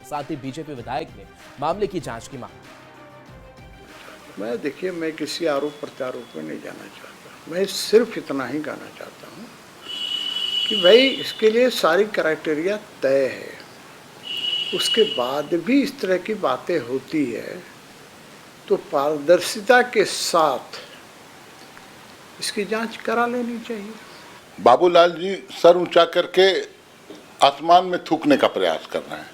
साथ ही बीजेपी विधायक ने मामले की जांच की मांग। देखिए, मैं किसी आरोप प्रत्यारोप में नहीं जाना चाहता। मैं सिर्फ इतना ही कहना चाहता हूँ कि भाई इसके लिए सारी क्राइटेरिया तय है, उसके बाद भी इस तरह की बातें होती है तो पारदर्शिता के साथ इसकी जांच करा लेनी चाहिए। बाबूलाल जी सर ऊंचा करके आसमान में थूकने का प्रयास कर रहे हैं।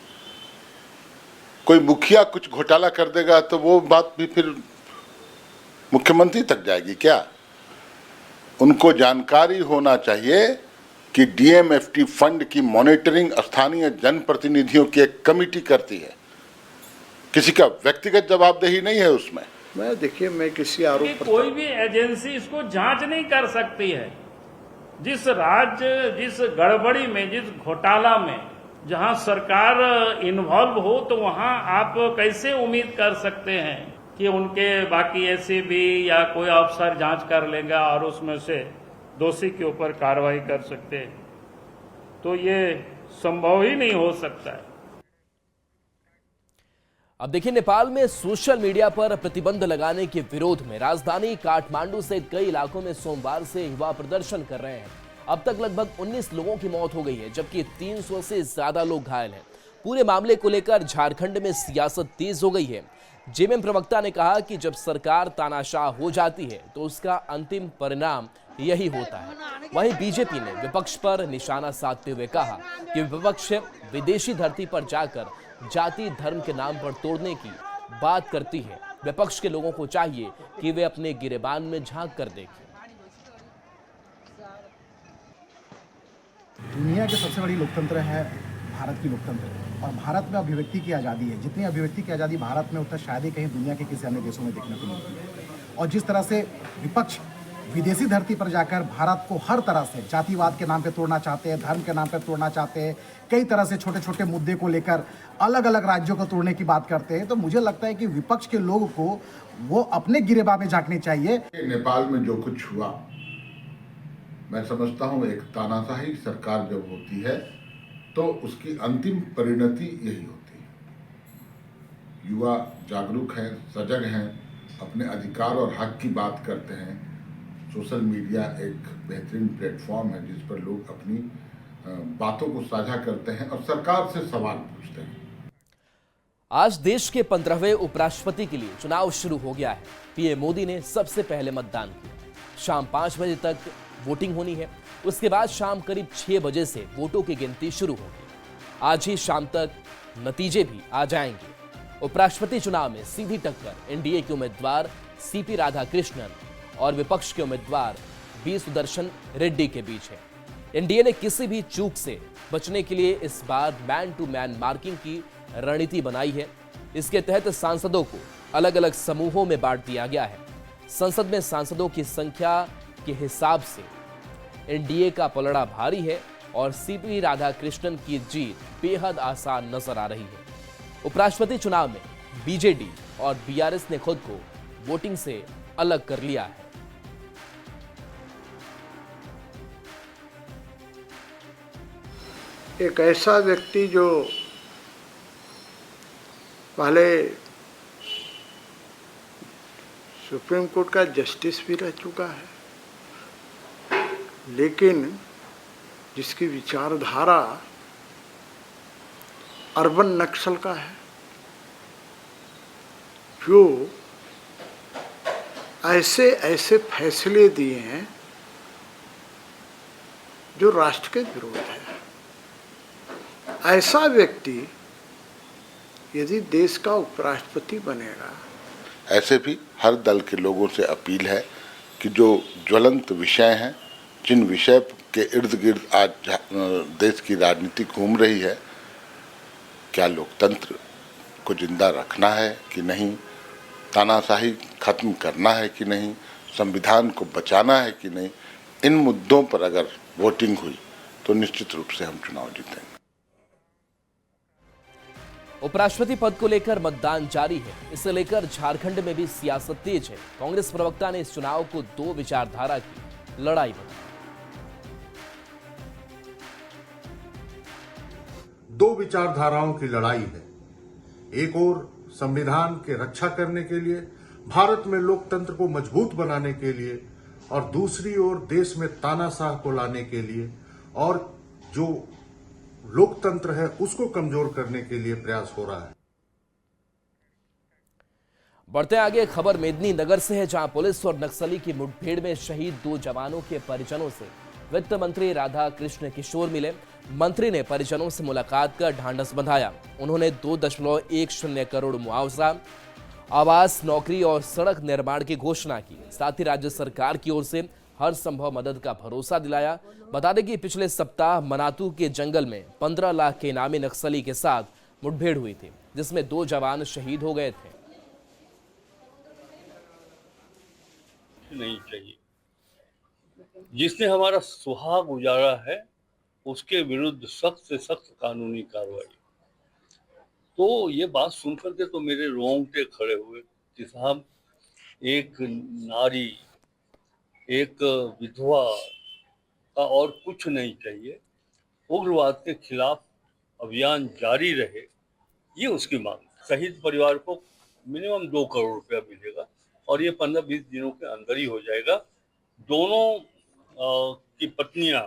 कोई मुखिया कुछ घोटाला कर देगा तो वो बात भी फिर मुख्यमंत्री तक जाएगी क्या? उनको जानकारी होना चाहिए कि डीएमएफटी फंड की मॉनिटरिंग स्थानीय जनप्रतिनिधियों की एक कमेटी करती है, किसी का व्यक्तिगत जवाबदेही नहीं है उसमें। देखिए, मैं किसी आरोप कोई भी एजेंसी इसको जांच नहीं कर सकती है। जिस राज्य, जिस गड़बड़ी में, जिस घोटाला में जहां सरकार इन्वॉल्व हो तो वहां आप कैसे उम्मीद कर सकते हैं कि उनके बाकी एसीबी या कोई अफसर जांच कर लेगा और उसमें से दोषी के ऊपर कार्रवाई कर सकते हैं? तो ये संभव ही नहीं हो सकता है। अब देखिए, नेपाल में सोशल मीडिया पर प्रतिबंध लगाने के विरोध में राजधानी काठमांडू सहित कई इलाकों में सोमवार से युवा प्रदर्शन कर रहे हैं। अब तक लगभग 19 लोगों की मौत हो गई है, जबकि 300 से ज्यादा लोग घायल हैं। पूरे मामले को लेकर झारखंड में सियासत तेज हो गई है। जेएमएम प्रवक्ता ने कहा कि जब सरकार तानाशाह हो जाती है तो उसका अंतिम परिणाम यही होता है। वहीं बीजेपी ने विपक्ष पर निशाना साधते हुए कहा कि विपक्ष विदेशी धरती पर जाकर जाति धर्म के नाम पर तोड़ने की बात करती है। विपक्ष के लोगों को चाहिए कि वे अपने गिरेबान में झांक कर देखें। दुनिया की सबसे बड़ी लोकतंत्र है भारत की लोकतंत्र, और भारत में अभिव्यक्ति की आज़ादी है। जितनी अभिव्यक्ति की आज़ादी भारत में उतना शायद ही कहीं दुनिया के किसी अन्य देशों में देखने को मिलती है। और जिस तरह से विपक्ष विदेशी धरती पर जाकर भारत को हर तरह से जातिवाद के नाम पे तोड़ना चाहते हैं, धर्म के नाम पे तोड़ना चाहते हैं, कई तरह से छोटे छोटे मुद्दे को लेकर अलग अलग राज्यों को तोड़ने की बात करते हैं, तो मुझे लगता है कि विपक्ष के लोगों को वो अपने गिरेबान में झांकने चाहिए। नेपाल में जो कुछ हुआ, मैं समझता हूँ एक तानाशाही सरकार जब होती है तो उसकी अंतिम परिणति यही होती है। युवा जागरूक हैं, सजग हैं, अपने अधिकार और हक की बात करते हैं। सोशल मीडिया एक बेहतरीन प्लेटफॉर्म है जिस पर लोग अपनी बातों को साझा करते हैं और सरकार से सवाल पूछते हैं। आज देश के 15वें उपराष्ट्रपति के लिए चुनाव शुरू हो गया है। पीएम मोदी ने सबसे पहले मतदान किया। शाम 5 बजे तक वोटिंग होनी है। उसके बाद शाम करीब 6 बजे से वोटों की गिनती शुरू होगी। आज ही शाम तक नतीजे भी आ जाएंगे। उपराष्ट्रपति चुनाव में सीधी टक्कर एनडीए के उम्मीदवार सीपी राधाकृष्णन और विपक्ष के उम्मीदवार बी सुदर्शन रेड्डी के बीच है। एनडीए ने किसी भी चूक से बचने के लिए इस बार मैन टू मैन मार्किंग की रणनीति बनाई है। इसके तहत सांसदों को अलग अलग समूहों में बांट दिया गया है। संसद में सांसदों की संख्या के हिसाब से एनडीए का पलड़ा भारी है और सीपी राधाकृष्णन की जीत बेहद आसान नजर आ रही है। उपराष्ट्रपति चुनाव में बीजेडी और बीआरएस ने खुद को वोटिंग से अलग कर लिया है। एक ऐसा व्यक्ति जो पहले सुप्रीम कोर्ट का जस्टिस भी रह चुका है, लेकिन जिसकी विचारधारा अर्बन नक्सल का है, जो ऐसे ऐसे फैसले दिए हैं जो राष्ट्र के विरोध है। ऐसा व्यक्ति यदि देश का उपराष्ट्रपति बनेगा। ऐसे भी हर दल के लोगों से अपील है कि जो ज्वलंत विषय हैं, जिन विषय के इर्द गिर्द आज देश की राजनीति घूम रही है, क्या लोकतंत्र को जिंदा रखना है कि नहीं, तानाशाही खत्म करना है कि नहीं, संविधान को बचाना है कि नहीं, इन मुद्दों पर अगर वोटिंग हुई तो निश्चित रूप से हम चुनाव जीतेंगे। उपराष्ट्रपति पद को लेकर मतदान जारी है। इसे लेकर झारखंड में भी सियासत तेज है। कांग्रेस प्रवक्ता ने इस चुनाव को दो विचारधारा की लड़ाई बताया। दो विचारधाराओं की लड़ाई है। एक ओर संविधान के रक्षा करने के लिए, भारत में लोकतंत्र को मजबूत बनाने के लिए, और दूसरी ओर देश में तानाशाह को लाने के लिए और जो लोकतंत्र है उसको कमजोर करने के लिए प्रयास हो रहा है। बढ़ते आगे, खबर मेदिनीनगर से है, जहां पुलिस और नक्सली की मुठभेड़ में शहीद 2 जवानों के परिजनों से वित्त मंत्री राधा कृष्ण किशोर मिले। मंत्री ने परिजनों से मुलाकात कर ढांढस बंधाया। उन्होंने 2.10 करोड़ मुआवजा, आवास, नौकरी और सड़क निर्माण की घोषणा की। साथ ही राज्य सरकार की ओर से हर संभव मदद का भरोसा दिलाया। बता दें कि पिछले सप्ताह मनातू के जंगल में 15 लाख के इनामी नक्सली के साथ मुठभेड़ हुई थी, जिसमें 2 जवान शहीद हो गए थे। नहीं चाहिए। जिसने हमारा सुहाग उजाड़ा है उसके विरुद्ध सख्त से सख्त कानूनी कार्रवाई। तो ये बात सुनकर के तो मेरे रोंगटे खड़े हुए कि साहब, एक नारी, एक विधवा का और कुछ नहीं चाहिए। उग्रवाद के खिलाफ अभियान जारी रहे, ये उसकी मांग। शहीद परिवार को मिनिमम 2 करोड़ रुपया मिलेगा और ये 15-20 दिनों के अंदर ही हो जाएगा। दोनों की पत्नियां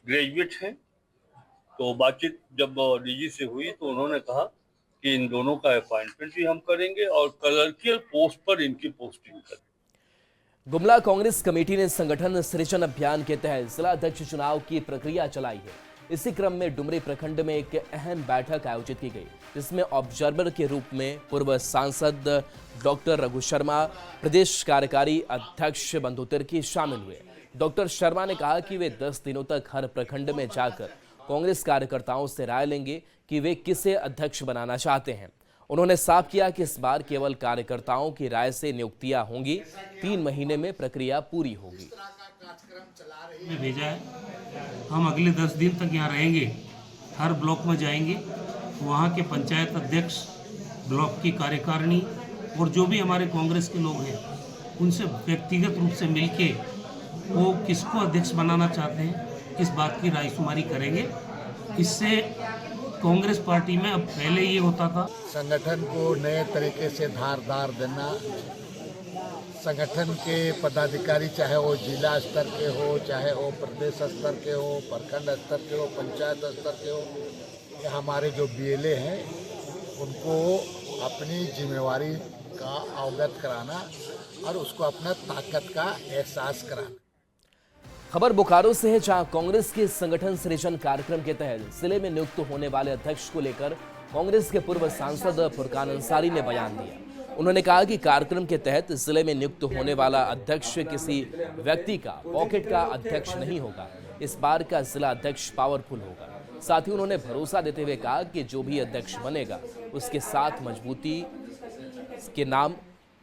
ग्रेजुएट हैं, तो बातचीत जब डीजी से हुई तो उन्होंने कहा कि इन दोनों का अपॉइंटमेंट भी हम करेंगे और क्लर्कियल पोस्ट पर इनकी पोस्टिंग करेंगे। गुमला कांग्रेस कमेटी ने संगठन सृजन अभियान के तहत जिला अध्यक्ष चुनाव की प्रक्रिया चलाई है। इसी क्रम में डुमरी प्रखंड में एक अहम बैठक आयोजित की गई, जिसमें ऑब्जर्वर के रूप में पूर्व सांसद डॉक्टर रघु शर्मा, प्रदेश कार्यकारी अध्यक्ष बंधु तिर्की शामिल हुए। डॉक्टर शर्मा ने कहा कि वे 10 दिनों तक हर प्रखंड में जाकर कांग्रेस कार्यकर्ताओं से राय लेंगे कि वे किसे अध्यक्ष बनाना चाहते हैं। उन्होंने साफ किया कि इस बार केवल कार्यकर्ताओं की राय से नियुक्तियां होंगी। 3 महीने में प्रक्रिया पूरी होगी। भेजा है, हम अगले 10 दिन तक यहाँ रहेंगे, हर ब्लॉक में जाएंगे, वहाँ के पंचायत अध्यक्ष, ब्लॉक की कार्यकारिणी और जो भी हमारे कांग्रेस के लोग हैं उनसे व्यक्तिगत रूप से मिलके वो किसको अध्यक्ष बनाना चाहते हैं इस बात की रायशुमारी करेंगे। इससे कांग्रेस पार्टी में अब पहले ये होता था, संगठन को नए तरीके से धारदार देना, संगठन के पदाधिकारी चाहे वो जिला स्तर के हो, चाहे वो प्रदेश स्तर के हो, प्रखंड स्तर के हो, पंचायत स्तर के हो, या हमारे जो बीएलए हैं उनको अपनी जिम्मेवारी का अवगत कराना और उसको अपना ताकत का एहसास कराना। खबर बोकारो से है, जहां कांग्रेस के संगठन सृजन कार्यक्रम के तहत जिले में नियुक्त होने वाले अध्यक्ष को लेकर कांग्रेस के पूर्व सांसद फुरकान अंसारी ने बयान दिया। उन्होंने कहा कि कार्यक्रम के तहत जिले में नियुक्त होने वाला अध्यक्ष किसी व्यक्ति का पॉकेट का अध्यक्ष नहीं होगा। इस बार का जिला अध्यक्ष पावरफुल होगा। साथ ही उन्होंने भरोसा देते हुए कहा कि जो भी अध्यक्ष बनेगा उसके साथ मजबूती के नाम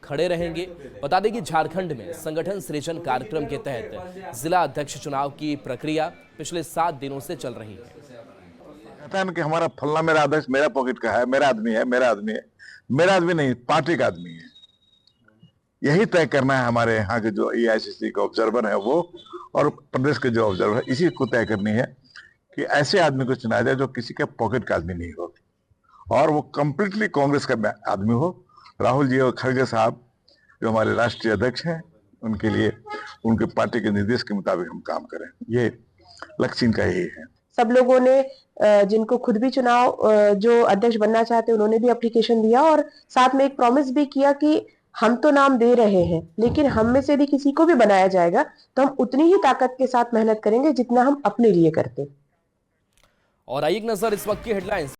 खड़े रहेंगे। बता दें कि झारखंड में संगठन सृजन कार्यक्रम के तहत जिला अध्यक्ष चुनाव की प्रक्रिया पिछले 7 दिनों से चल रही है। कहता है कि हमारा फलना मेरा अध्यक्ष मेरा पॉकेट का है, मेरा आदमी है, मेरा आदमी है। मेरा आदमी नहीं, पार्टी का आदमी है। यही तय करना है हमारे यहाँ के जो EICC के ऑब्जर्वर है वो, और प्रदेश के जो ऑब्जर्वर है, इसी को तय करनी है कि ऐसे आदमी को चुना जाए जो किसी के पॉकेट का आदमी नहीं हो और वो कंप्लीटली कांग्रेस का आदमी हो। राहुल जी और खड़गे साहब जो हमारे राष्ट्रीय अध्यक्ष हैं, उनके लिए उनके पार्टी के निर्देश के मुताबिक हम काम करें, ये लक्ष्य इनका यही है। सब लोगों ने जिनको खुद भी चुनाव जो अध्यक्ष बनना चाहते उन्होंने भी एप्लीकेशन दिया और साथ में एक प्रॉमिस भी किया कि हम तो नाम दे रहे हैं, लेकिन हम में से भी किसी को भी बनाया जाएगा तो हम उतनी ही ताकत के साथ मेहनत करेंगे जितना हम अपने लिए करते। और एक नजर इस वक्त की हेडलाइंस